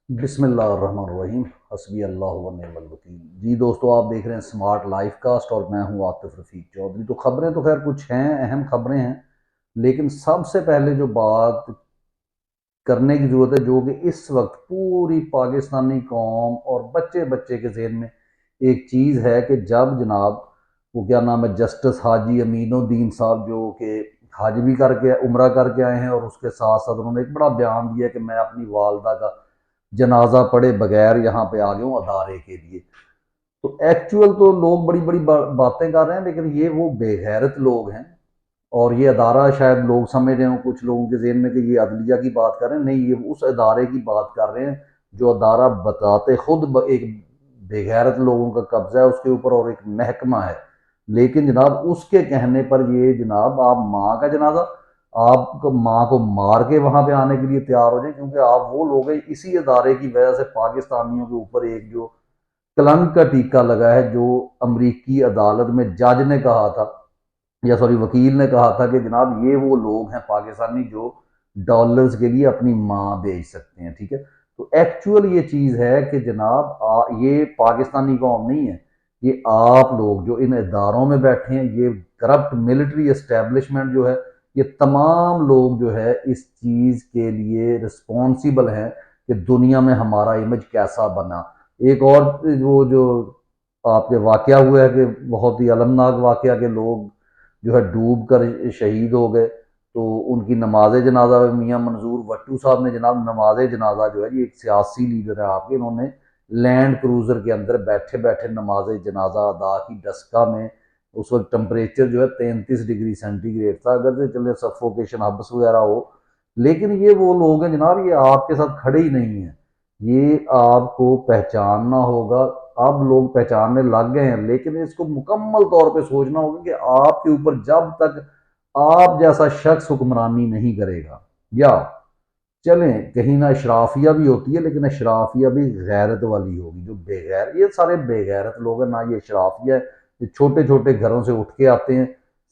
بسم اللہ الرحمن الرحیم، حسبی اللہ ونعم الوکیل۔ جی دوستو، آپ دیکھ رہے ہیں سمارٹ لائف کاسٹ اور میں ہوں عاطف رفیق چودھری۔ تو خبریں تو خیر کچھ ہیں، اہم خبریں ہیں، لیکن سب سے پہلے جو بات کرنے کی ضرورت ہے، جو کہ اس وقت پوری پاکستانی قوم اور بچے بچے کے ذہن میں ایک چیز ہے کہ جب جناب وہ کیا نام ہے جسٹس حاجی امین الدین صاحب، جو کہ حج بھی کر کے عمرہ کر کے آئے ہیں، اور اس کے ساتھ ساتھ انہوں نے ایک بڑا بیان دیا کہ میں اپنی والدہ کا جنازہ پڑھے بغیر یہاں پہ آ گیا ہوں ادارے کے لیے۔ تو ایکچوئل تو لوگ بڑی بڑی باتیں کر رہے ہیں، لیکن یہ وہ بے غیرت لوگ ہیں، اور یہ ادارہ شاید لوگ سمجھ رہے ہوں کچھ لوگوں کے ذہن میں کہ یہ عدلیہ کی بات کر رہے ہیں، نہیں، یہ اس ادارے کی بات کر رہے ہیں جو ادارہ بتاتے خود ایک بے غیرت لوگوں کا قبضہ ہے اس کے اوپر اور ایک محکمہ ہے، لیکن جناب اس کے کہنے پر یہ جناب آپ ماں کا جنازہ، آپ کو ماں کو مار کے وہاں پہ آنے کے لیے تیار ہو جائیں، کیونکہ آپ وہ لوگ ہیں اسی ادارے کی وجہ سے پاکستانیوں کے اوپر ایک جو کلنک کا ٹیکہ لگا ہے، جو امریکی عدالت میں جج نے کہا تھا، یا سوری وکیل نے کہا تھا کہ جناب یہ وہ لوگ ہیں پاکستانی جو ڈالرز کے لیے اپنی ماں بیچ سکتے ہیں، ٹھیک ہے۔ تو ایکچوئل یہ چیز ہے کہ جناب یہ پاکستانی قوم نہیں ہے، یہ آپ لوگ جو ان اداروں میں بیٹھے ہیں، یہ کرپٹ ملٹری اسٹیبلشمنٹ جو ہے، یہ تمام لوگ جو ہے اس چیز کے لیے رسپانسیبل ہیں کہ دنیا میں ہمارا امیج کیسا بنا۔ ایک اور وہ جو آپ کے واقعہ ہوا ہے کہ بہت ہی المناک واقعہ کہ لوگ جو ہے ڈوب کر شہید ہو گئے، تو ان کی نماز جنازہ میاں منظور وٹو صاحب نے جناب نماز جنازہ جو ہے، یہ ایک سیاسی لیڈر ہے آپ کے، انہوں نے لینڈ کروزر کے اندر بیٹھے بیٹھے نماز جنازہ ادا کی ڈسکا میں۔ اس وقت ٹمپریچر جو ہے 33 ڈگری سینٹی گریڈ تھا، اگر سے چلے سفوکیشن ہبس وغیرہ ہو، لیکن یہ وہ لوگ ہیں جناب، یہ آپ کے ساتھ کھڑے ہی نہیں ہیں، یہ آپ کو پہچاننا ہوگا۔ اب لوگ پہچاننے لگ گئے ہیں، لیکن اس کو مکمل طور پہ سوچنا ہوگا کہ آپ کے اوپر جب تک آپ جیسا شخص حکمرانی نہیں کرے گا، یا چلیں کہیں نہ اشرافیہ بھی ہوتی ہے، لیکن اشرافیہ بھی غیرت والی ہوگی، جو بے غیر، یہ سارے بے غیرت لوگ ہیں، نہ یہ اشرافیہ ہے، یہ چھوٹے چھوٹے گھروں سے اٹھ کے آتے ہیں،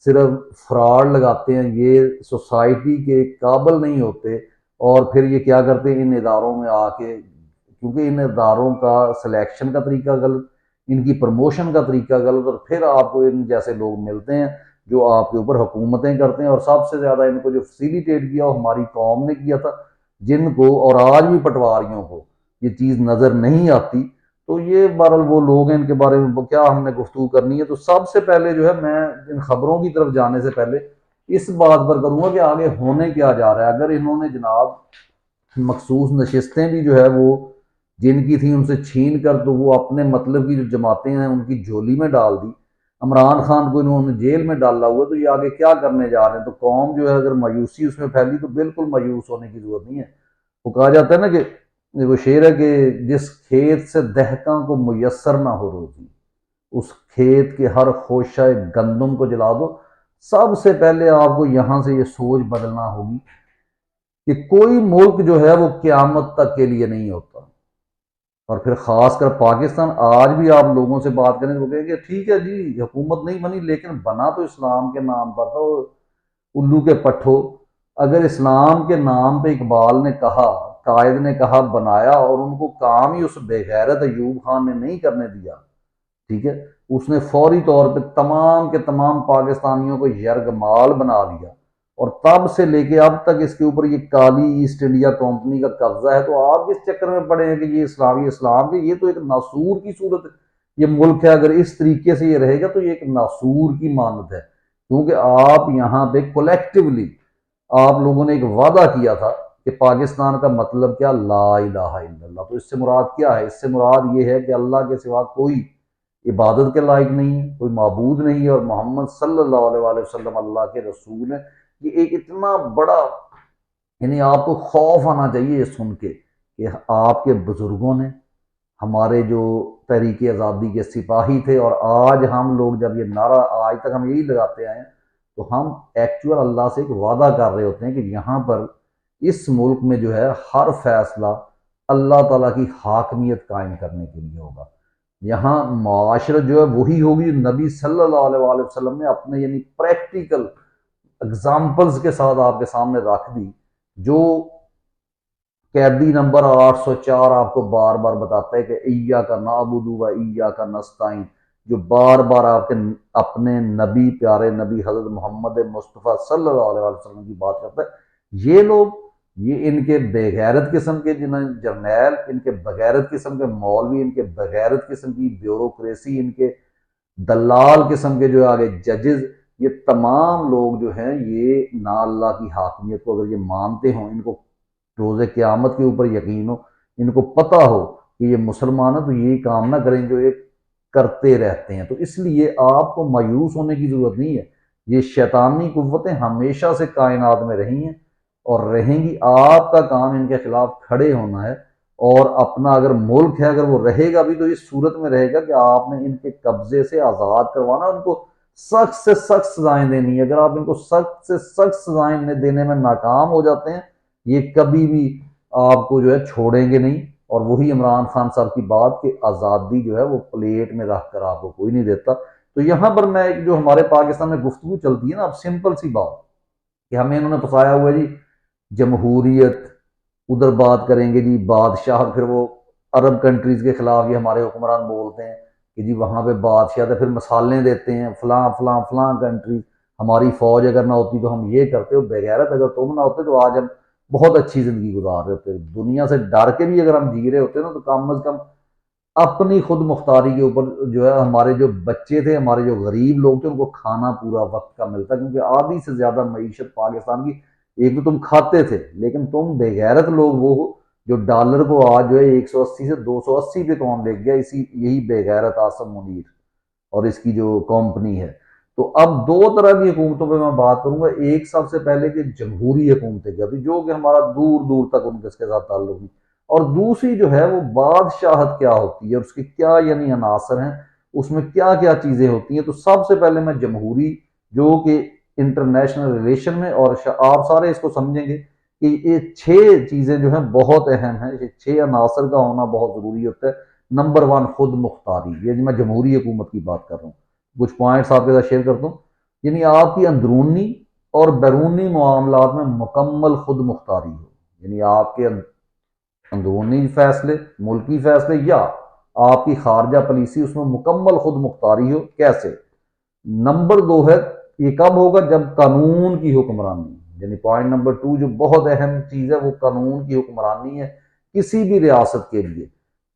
صرف فراڈ لگاتے ہیں، یہ سوسائٹی کے قابل نہیں ہوتے، اور پھر یہ کیا کرتے ہیں ان اداروں میں آ کے، کیونکہ ان اداروں کا سلیکشن کا طریقہ غلط، ان کی پروموشن کا طریقہ غلط، اور پھر آپ کو ان جیسے لوگ ملتے ہیں جو آپ کے اوپر حکومتیں کرتے ہیں، اور سب سے زیادہ ان کو جو فیسیلیٹیٹ کیا وہ ہماری قوم نے کیا تھا، جن کو اور آج بھی پٹواریوں کو یہ چیز نظر نہیں آتی۔ تو یہ بہرحال وہ لوگ ہیں، ان کے بارے میں کیا ہم نے گفتگو کرنی ہے۔ تو سب سے پہلے جو ہے میں ان خبروں کی طرف جانے سے پہلے اس بات پر کروں گا کہ آگے ہونے کیا جا رہا ہے۔ اگر انہوں نے جناب مخصوص نشستیں بھی جو ہے وہ جن کی تھیں ان سے چھین کر، تو وہ اپنے مطلب کی جو جماعتیں ہیں ان کی جھولی میں ڈال دی، عمران خان کو انہوں نے جیل میں ڈالا ہوا، تو یہ آگے کیا کرنے جا رہے ہیں؟ تو قوم جو ہے اگر مایوسی اس میں پھیلی تو بالکل مایوس ہونے کی ضرورت نہیں ہے۔ وہ کہا جاتا ہے نا کہ وہ شعر ہے کہ جس کھیت سے دہقاں کو میسر نہ ہو روزی، اس کھیت کے ہر خوشہ گندم کو جلا دو۔ سب سے پہلے آپ کو یہاں سے یہ سوچ بدلنا ہوگی کہ کوئی ملک جو ہے وہ قیامت تک کے لیے نہیں ہوتا، اور پھر خاص کر پاکستان۔ آج بھی آپ لوگوں سے بات کریں تو وہ کہیں گے ٹھیک ہے جی حکومت نہیں بنی، لیکن بنا تو اسلام کے نام پر تھا۔ الو کے پٹھو، اگر اسلام کے نام پہ اقبال نے کہا، قائد نے کہا بنایا، اور ان کو کام ہی اس بے غیرت ایوب خان نے نہیں کرنے دیا، ٹھیک ہے، اس نے فوری طور پہ تمام کے تمام پاکستانیوں کو یرغمال بنا دیا، اور تب سے لے کے اب تک اس کے اوپر یہ کالی ایسٹ انڈیا کمپنی کا قبضہ ہے۔ تو آپ کس چکر میں پڑے ہیں کہ یہ اسلامی اسلام کے، یہ تو ایک ناسور کی صورت ہے یہ ملک ہے، اگر اس طریقے سے یہ رہے گا تو یہ ایک ناسور کی مانند ہے، کیونکہ آپ یہاں پہ کولیکٹیولی آپ لوگوں نے ایک وعدہ کیا تھا کہ پاکستان کا مطلب کیا، لا الہ الا اللہ۔ تو اس سے مراد کیا ہے؟ اس سے مراد یہ ہے کہ اللہ کے سوا کوئی عبادت کے لائق نہیں ہے، کوئی معبود نہیں ہے، اور محمد صلی اللہ علیہ وآلہ وسلم اللہ کے رسول ہیں۔ یہ ایک اتنا بڑا، یعنی آپ کو خوف آنا چاہیے یہ سن کے کہ آپ کے بزرگوں نے، ہمارے جو تحریک آزادی کے سپاہی تھے، اور آج ہم لوگ جب یہ نعرہ آج تک ہم یہی لگاتے آئے ہیں، تو ہم ایکچوئل اللہ سے ایک وعدہ کر رہے ہوتے ہیں کہ یہاں پر اس ملک میں جو ہے ہر فیصلہ اللہ تعالیٰ کی حاکمیت قائم کرنے کے لیے ہوگا۔ یہاں معاشرت جو ہے وہی ہوگی جو نبی صلی اللہ علیہ وآلہ وسلم نے اپنے یعنی پریکٹیکل اگزامپلز کے ساتھ آپ کے سامنے رکھ دی، جو قیدی نمبر 804 آپ کو بار بار بتاتا ہے کہ ایاک نعبد و ایاک نستعین، جو بار بار آپ کے اپنے نبی، پیارے نبی حضرت محمد مصطفیٰ صلی اللہ علیہ وسلم کی بات کرتا ہے۔ یہ لوگ، یہ ان کے بے غیرت قسم کے جنہیں جرنیل، ان کے بغیرت قسم کے مولوی، ان کے بغیرت قسم کی بیوروکریسی، ان کے دلال قسم کے جو آگے ججز، یہ تمام لوگ جو ہیں یہ نہ اللہ کی حاکمیت کو اگر یہ مانتے ہوں، ان کو روز قیامت کے اوپر یقین ہو، ان کو پتہ ہو کہ یہ مسلمان ہیں، تو یہی کام نہ کریں جو یہ کرتے رہتے ہیں۔ تو اس لیے آپ کو مایوس ہونے کی ضرورت نہیں ہے، یہ شیطانی قوتیں ہمیشہ سے کائنات میں رہی ہیں اور رہیں گی۔ آپ کا کام ان کے خلاف کھڑے ہونا ہے، اور اپنا اگر ملک ہے، اگر وہ رہے گا بھی تو اس صورت میں رہے گا کہ آپ نے ان کے قبضے سے آزاد کروانا، ان کو سخت سے سخت سزائیں دینی ہے۔ اگر آپ ان کو سخت سے سخت سزائیں دینے میں ناکام ہو جاتے ہیں، یہ کبھی بھی آپ کو جو ہے چھوڑیں گے نہیں۔ اور وہی عمران خان صاحب کی بات کہ آزادی جو ہے وہ پلیٹ میں رکھ کر آپ کو کوئی نہیں دیتا۔ تو یہاں پر میں ایک جو ہمارے پاکستان میں گفتگو چلتی ہے نا، اب سمپل سی بات کہ ہمیں انہوں نے پھنسایا ہوا ہے جی جمہوریت، ادھر بات کریں گے جی بادشاہ، پھر وہ عرب کنٹریز کے خلاف یہ ہمارے حکمران بولتے ہیں کہ جی وہاں پہ بادشاہ تھے، پھر مثالیں دیتے ہیں فلاں فلاں فلاں کنٹری، ہماری فوج اگر نہ ہوتی تو ہم یہ کرتے ہو، بغیرت اگر تم نہ ہوتے تو آج ہم بہت اچھی زندگی گزار رہے ہوتے، دنیا سے ڈر کے بھی اگر ہم جی رہے ہوتے نا، تو کم از کم اپنی خود مختاری کے اوپر جو ہے ہمارے جو بچے تھے، ہمارے جو غریب لوگ تھے، ان کو کھانا پورا وقت کا ملتا، کیونکہ آدھی سے زیادہ معیشت پاکستان کی ایک تو تم کھاتے تھے، لیکن تم بے غیرت لوگ وہ ہو جو ڈالر کو آج جو ہے 180 سے 280 پہ کون لے گیا، یہی بے غیرت آصم منیر اور اس کی جو کمپنی ہے۔ تو اب دو طرح کی حکومتوں پہ میں بات کروں گا، ایک سب سے پہلے کہ جمہوری حکومتیں کیا تھی، جو کہ ہمارا دور دور تک ان کے ساتھ تعلق نہیں، اور دوسری جو ہے وہ بادشاہت کیا ہوتی ہے، اس کے کیا یعنی عناصر ہیں، اس میں کیا کیا چیزیں ہوتی ہیں۔ تو سب سے پہلے میں جمہوری، جو کہ انٹرنیشنل ریلیشن میں، اور آپ سارے اس کو سمجھیں گے کہ یہ 6 چیزیں جو ہیں بہت اہم ہیں، یہ 6 عناصر کا ہونا بہت ضروری ہوتا ہے۔ نمبر 1 خود مختاری، یہ میں جمہوری حکومت کی بات کر رہا ہوں، کچھ پوائنٹس آپ کے ساتھ شیئر کرتا ہوں۔ یعنی آپ کی اندرونی اور بیرونی معاملات میں مکمل خود مختاری ہو، یعنی آپ کے اندرونی فیصلے، ملکی فیصلے، یا آپ کی خارجہ پالیسی، اس میں مکمل خود مختاری ہو۔ کیسے؟ نمبر 2 ہے، یہ کب ہوگا؟ جب قانون کی حکمرانی، یعنی پوائنٹ نمبر 2 جو بہت اہم چیز ہے وہ قانون کی حکمرانی ہے۔ کسی بھی ریاست کے لیے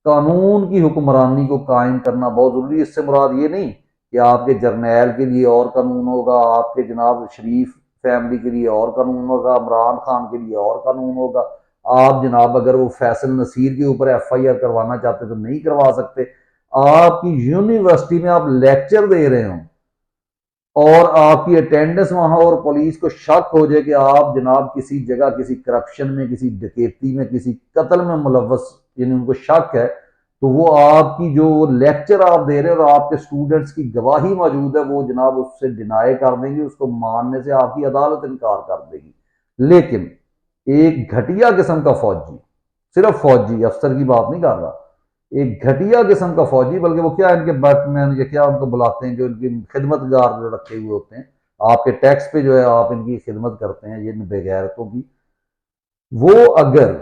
قانون کی حکمرانی کو قائم کرنا بہت ضروری ہے۔ اس سے مراد یہ نہیں کہ آپ کے جرنیل کے لیے اور قانون ہوگا، آپ کے جناب شریف فیملی کے لیے اور قانون ہوگا، عمران خان کے لیے اور قانون ہوگا، آپ جناب اگر وہ فیصل نصیر کے اوپر FIR کروانا چاہتے تو نہیں کروا سکتے۔ آپ کی یونیورسٹی میں آپ لیکچر دے رہے ہوں اور آپ کی اٹینڈنس وہاں، اور پولیس کو شک ہو جائے کہ آپ جناب کسی جگہ کسی کرپشن میں، کسی ڈکیتی میں، کسی قتل میں ملوث، یعنی ان کو شک ہے، تو وہ آپ کی جو لیکچر آپ دے رہے ہیں اور آپ کے اسٹوڈنٹس کی گواہی موجود ہے، وہ جناب اس سے ڈینائی کر دیں گے، اس کو ماننے سے آپ کی عدالت انکار کر دے گی۔ لیکن ایک گھٹیا قسم کا فوجی، صرف فوجی افسر کی بات نہیں کر رہا، ایک گھٹیا قسم کا فوجی، بلکہ وہ کیا ان کے بیٹ مین یا کیا ان کو بلاتے ہیں، جو ان کی خدمت گار جو رکھے ہوئے ہوتے ہیں، آپ کے ٹیکس پہ جو ہے آپ ان کی خدمت کرتے ہیں، یہ بے غیرتوں کی، وہ اگر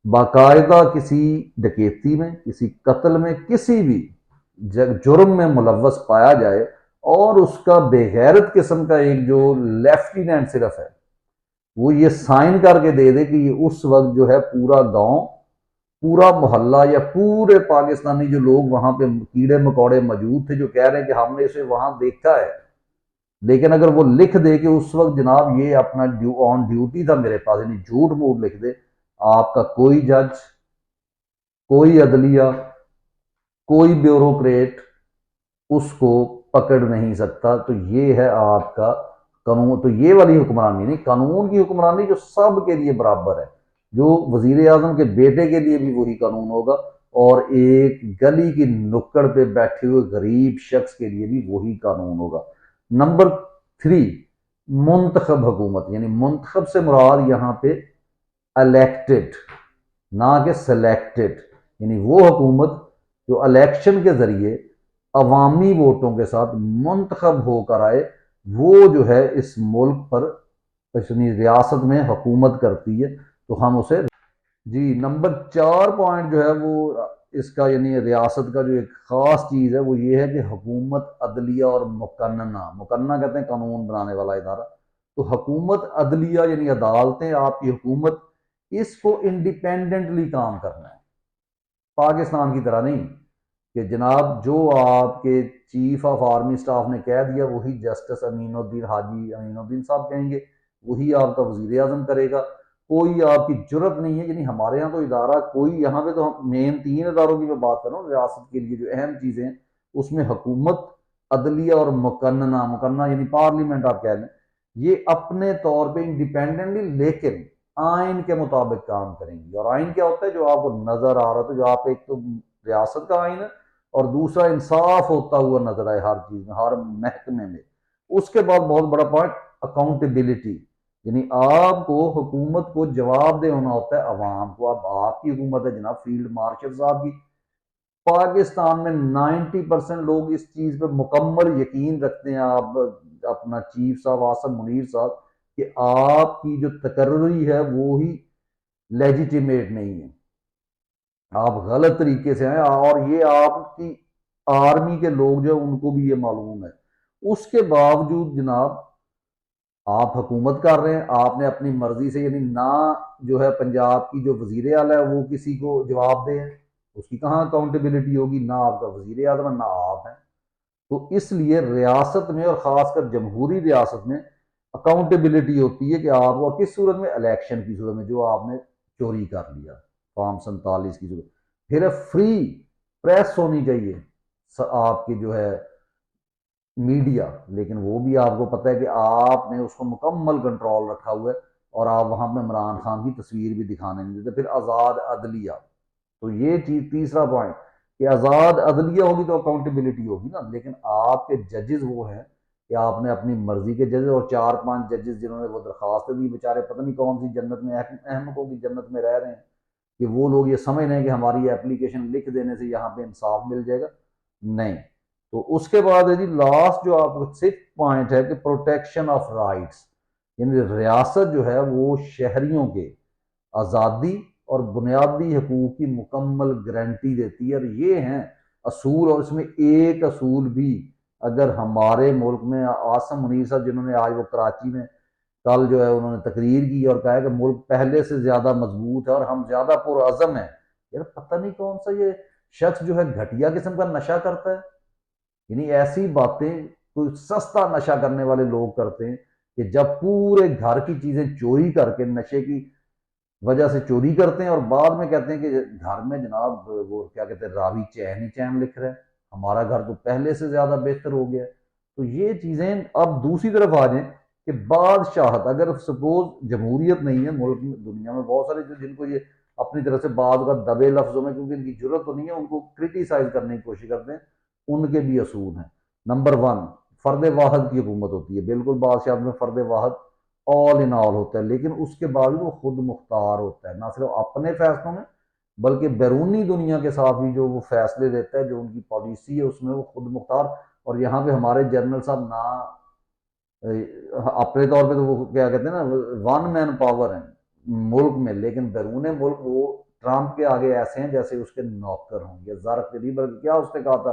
باقاعدہ کسی ڈکیتی میں، کسی قتل میں، کسی بھی جرم میں ملوث پایا جائے، اور اس کا بے غیرت قسم کا ایک جو لیفٹیننٹ صرف ہے، وہ یہ سائن کر کے دے دے کہ یہ اس وقت جو ہے پورا گاؤں، پورا محلہ، یا پورے پاکستانی جو لوگ وہاں پہ کیڑے مکوڑے موجود تھے جو کہہ رہے ہیں کہ ہم نے اسے وہاں دیکھا ہے، لیکن اگر وہ لکھ دے کہ اس وقت جناب یہ اپنا آن ڈیوٹی تھا میرے پاس، یعنی جھوٹ موٹ لکھ دے، آپ کا کوئی جج، کوئی عدلیہ، کوئی بیوروکریٹ اس کو پکڑ نہیں سکتا۔ تو یہ ہے آپ کا قانون۔ تو یہ والی حکمرانی نہیں، قانون کی حکمرانی جو سب کے لیے برابر ہے، جو وزیر اعظم کے بیٹے کے لیے بھی وہی قانون ہوگا، اور ایک گلی کی نکڑ پہ بیٹھے ہوئے غریب شخص کے لیے بھی وہی قانون ہوگا۔ نمبر 3 منتخب حکومت، یعنی منتخب سے مراد یہاں پہ الیکٹڈ نہ کہ سلیکٹڈ، یعنی وہ حکومت جو الیکشن کے ذریعے عوامی ووٹوں کے ساتھ منتخب ہو کر آئے، وہ جو ہے اس ملک پر، اپنی ریاست میں حکومت کرتی ہے، تو ہم اسے جی نمبر 4 پوائنٹ جو ہے وہ اس کا یعنی ریاست کا جو ایک خاص چیز ہے وہ یہ ہے کہ حکومت عدلیہ اور مقننہ کہتے ہیں قانون بنانے والا ادارہ، تو حکومت عدلیہ یعنی عدالتیں، آپ کی حکومت، اس کو انڈیپینڈنٹلی کام کرنا ہے، پاکستان کی طرح نہیں کہ جناب جو آپ کے چیف آف آرمی سٹاف نے کہہ دیا وہی جسٹس امین الدین حاجی امین الدین صاحب کہیں گے، وہی آپ کا وزیر اعظم کرے گا، کوئی آپ کی جرت نہیں ہے۔ یعنی ہمارے ہاں تو ادارہ کوئی، یہاں پہ تو مین 3 اداروں کی میں بات کر رہا ہوں ریاست کے لیے جو اہم چیزیں ہیں، اس میں حکومت عدلیہ اور مقننہ یعنی پارلیمنٹ آپ کہہ لیں، یہ اپنے طور پہ انڈیپینڈنٹلی لیکن آئین کے مطابق کام کریں گی۔ اور آئین کیا ہوتا ہے؟ جو آپ کو نظر آ رہا تھا، جو آپ ایک تو ریاست کا آئین ہے اور دوسرا انصاف ہوتا ہوا نظر آئے ہر چیز میں، ہر محکمے میں۔ اس کے بعد بہت بڑا پوائنٹ اکاؤنٹیبلٹی، یعنی آپ کو حکومت کو جواب دہ ہونا ہوتا ہے عوام کو۔ اب آپ کی حکومت ہے جناب فیلڈ مارشل صاحب کی، پاکستان میں 90% لوگ اس چیز پہ مکمل یقین رکھتے ہیں، آپ اپنا چیف صاحب آصم منیر صاحب، کہ آپ کی جو تقرری ہے وہی لیجیٹیمیٹ نہیں ہے، آپ غلط طریقے سے ہیں، اور یہ آپ کی آرمی کے لوگ جو ان کو بھی یہ معلوم ہے۔ اس کے باوجود جناب آپ حکومت کر رہے ہیں، آپ نے اپنی مرضی سے، یعنی نہ جو ہے پنجاب کی جو وزیر اعلیٰ ہے وہ کسی کو جواب دے، اس کی کہاں اکاؤنٹیبلٹی ہوگی، نہ آپ کا وزیر اعظم ہے نہ آپ ہیں۔ تو اس لیے ریاست میں اور خاص کر جمہوری ریاست میں اکاؤنٹیبلٹی ہوتی ہے کہ آپ کو کس صورت میں، الیکشن کی صورت میں جو آپ نے چوری کر لیا، فارم 47 کی صورت، پھر فری پریس ہونی چاہیے آپ کی جو ہے میڈیا، لیکن وہ بھی آپ کو پتہ ہے کہ آپ نے اس کو مکمل کنٹرول رکھا ہوا ہے، اور آپ وہاں پہ عمران خان کی تصویر بھی دکھانے نہیں دیتے۔ پھر آزاد عدلیہ، تو یہ چیز تیسرا پوائنٹ کہ آزاد عدلیہ ہوگی تو اکاؤنٹیبلٹی ہوگی نا، لیکن آپ کے ججز وہ ہیں کہ آپ نے اپنی مرضی کے ججز، اور 4-5 ججز جنہوں نے وہ درخواست دی، بیچارے پتہ نہیں کون سی جنت میں، احمقوں کی جنت میں رہ رہے ہیں کہ وہ لوگ یہ سمجھ رہے ہیں کہ ہماری اپلیکیشن لکھ دینے سے یہاں پہ انصاف مل جائے گا، نہیں۔ تو اس کے بعد ہے جی لاسٹ جو آپ کو 6 پوائنٹ ہے کہ پروٹیکشن آف رائٹس، یعنی ریاست جو ہے وہ شہریوں کے آزادی اور بنیادی حقوق کی مکمل گارنٹی دیتی ہے، اور یہ ہیں اصول۔ اور اس میں ایک اصول بھی اگر ہمارے ملک میں، آصم منیر صاحب جنہوں نے آج وہ کراچی میں کل جو ہے انہوں نے تقریر کی اور کہا کہ ملک پہلے سے زیادہ مضبوط ہے اور ہم زیادہ پرعزم ہیں، یار پتہ نہیں کون سا یہ شخص جو ہے گھٹیا قسم کا نشہ کرتا ہے، یعنی ایسی باتیں کوئی سستا نشہ کرنے والے لوگ کرتے ہیں کہ جب پورے گھر کی چیزیں چوری کر کے نشے کی وجہ سے چوری کرتے ہیں، اور بعد میں کہتے ہیں کہ گھر میں جناب وہ کیا کہتے ہیں راوی چین ہی چین لکھ رہے ہیں، ہمارا گھر تو پہلے سے زیادہ بہتر ہو گیا ہے۔ تو یہ چیزیں اب دوسری طرف آ جائیں کہ بادشاہت، اگر سپوز جمہوریت نہیں ہے ملک میں، دنیا میں بہت سارے جن کو یہ اپنی طرف سے بعض کا دبے لفظوں میں، کیونکہ ان کی ضرورت تو نہیں ہے، ان کو کرٹیسائز کرنے کی کوشش کرتے ہیں، ان کے بھی اصول ہیں۔ نمبر 1، فرد واحد کی حکومت ہوتی ہے، بالکل بادشاہ میں فرد واحد آل ان آل ہوتا ہے، لیکن اس کے باوجود وہ خود مختار ہوتا ہے، نہ صرف اپنے فیصلوں میں بلکہ بیرونی دنیا کے ساتھ بھی جو وہ فیصلے دیتا ہے، جو ان کی پالیسی ہے اس میں وہ خود مختار۔ اور یہاں پہ ہمارے جنرل صاحب نہ اپنے طور پہ تو وہ کیا کہتے ہیں نا 1 مین پاور ہیں ملک میں، لیکن بیرون ملک وہ ٹرمپ کے آگے ایسے ہیں جیسے اس کے نوکر ہوں گے، زر قریب کیا اس نے کہا تھا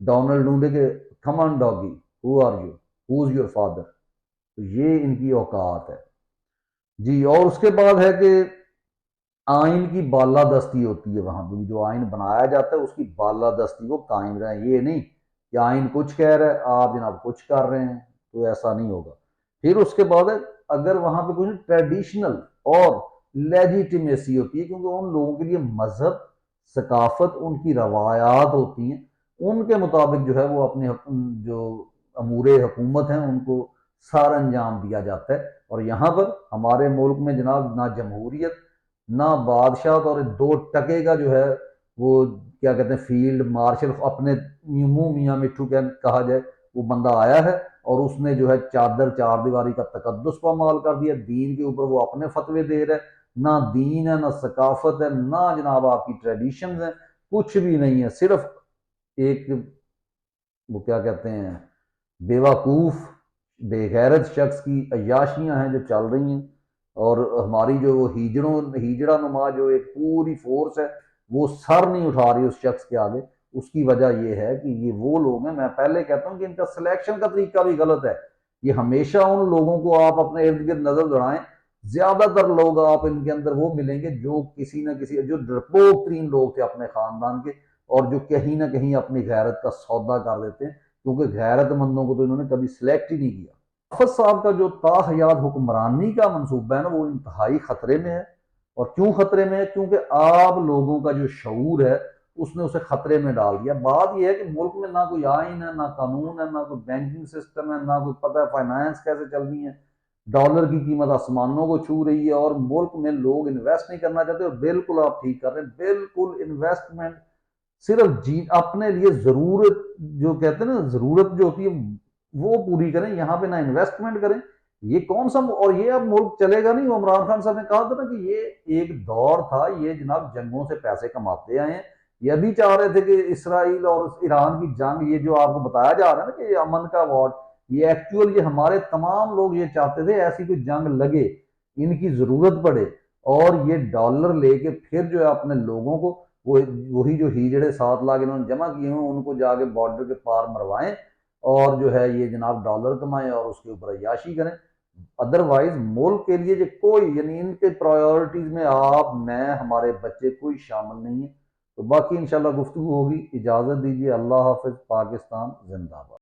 ڈونلڈ ڈونڈے کے، come on doggy who are you, who is your father, تو یہ ان کی اوقات ہے جی۔ اور اس کے بعد ہے کہ آئین کی بالادستی ہوتی ہے، وہاں پہ جو آئین بنایا جاتا ہے اس کی بالادستی کو قائم رہے، یہ نہیں کہ آئین کچھ کہہ رہا ہے آپ جناب کچھ کر رہے ہیں، تو ایسا نہیں ہوگا۔ پھر اس کے بعد ہے اگر وہاں پہ کوئی ٹریڈیشنل اور لیجیٹیمیسی ہوتی ہے، کیونکہ ان لوگوں کے لیے مذہب، ثقافت، ان کی روایات ہوتی ہیں، ان کے مطابق جو ہے وہ اپنے جو امور حکومت ہیں ان کو سار انجام دیا جاتا ہے۔ اور یہاں پر ہمارے ملک میں جناب نہ جمہوریت نہ بادشاہت، اور 2 ٹکے کا جو ہے وہ کیا کہتے ہیں فیلڈ مارشل، اپنے منہ میاں مٹھو کہا جائے، وہ بندہ آیا ہے اور اس نے جو ہے چادر 4 دیواری کا تقدس پامال کر دیا، دین کے اوپر وہ اپنے فتوے دے رہے، نہ دین ہے نہ ثقافت ہے نہ جناب آپ کی ٹریڈیشنز ہیں، کچھ بھی نہیں ہے، صرف ایک وہ کیا کہتے ہیں بیوقوف بے غیرت شخص کی عیاشیاں ہیں جو چل رہی ہیں۔ اور ہماری جو وہ ہیجڑا نما جو ایک پوری فورس ہے وہ سر نہیں اٹھا رہی اس شخص کے آگے. اس کی وجہ یہ ہے کہ یہ وہ لوگ ہیں، میں پہلے کہتا ہوں کہ ان کا سلیکشن کا طریقہ بھی غلط ہے. یہ ہمیشہ ان لوگوں کو آپ اپنے ارد گرد نظر دوڑائیں، زیادہ تر لوگ آپ ان کے اندر وہ ملیں گے جو کسی نہ کسی جو ڈرپوک ترین لوگ تھے اپنے خاندان کے، اور جو کہیں نہ کہیں اپنی غیرت کا سودا کر دیتے ہیں، کیونکہ غیرت مندوں کو تو انہوں نے کبھی سلیکٹ ہی نہیں کیا. حافظ صاحب کا جو تاحیات حکمرانی کا منصوبہ ہے نا، وہ انتہائی خطرے میں ہے. اور کیوں خطرے میں ہے؟ کیونکہ آپ لوگوں کا جو شعور ہے اس نے اسے خطرے میں ڈال دیا. بات یہ ہے کہ ملک میں نہ کوئی آئین ہے، نہ قانون ہے، نہ کوئی بینکنگ سسٹم ہے، نہ کوئی پتہ ہے فائنانس کیسے چلنی ہے. ڈالر کی قیمت آسمانوں کو چھو رہی ہے، اور ملک میں لوگ انویسٹ نہیں کرنا چاہتے. اور بالکل آپ ٹھیک کر رہے ہیں، بالکل انویسٹمنٹ صرف اپنے لیے ضرورت جو کہتے ہیں نا، ضرورت جو ہوتی ہے وہ پوری کریں، یہاں پہ نہ انویسٹمنٹ کریں. یہ کون سا اور یہ اب ملک چلے گا نہیں. عمران خان صاحب نے کہا تھا نا کہ یہ ایک دور تھا، یہ جناب جنگوں سے پیسے کماتے آئے ہیں. یہ ابھی چاہ رہے تھے کہ اسرائیل اور ایران کی جنگ، یہ جو آپ کو بتایا جا رہا ہے نا کہ یہ امن کا وارڈ، یہ ایکچوئل یہ ہمارے تمام لوگ یہ چاہتے تھے ایسی کوئی جنگ لگے، ان کی ضرورت پڑے، اور یہ ڈالر لے کے پھر جو ہے اپنے لوگوں کو وہی جو ہیجڑے 7 لاکھ انہوں نے جمع کیے ہیں ان کو جا کے بارڈر کے پار مروائیں، اور جو ہے یہ جناب ڈالر کمائیں اور اس کے اوپر عیاشی کریں. ادروائز ملک کے لیے جو کوئی، یعنی ان کے پرائیورٹیز میں آپ، میں، ہمارے بچے کوئی شامل نہیں ہے. تو باقی انشاءاللہ گفتگو ہوگی. اجازت دیجیے. اللہ حافظ. پاکستان زندہ باد.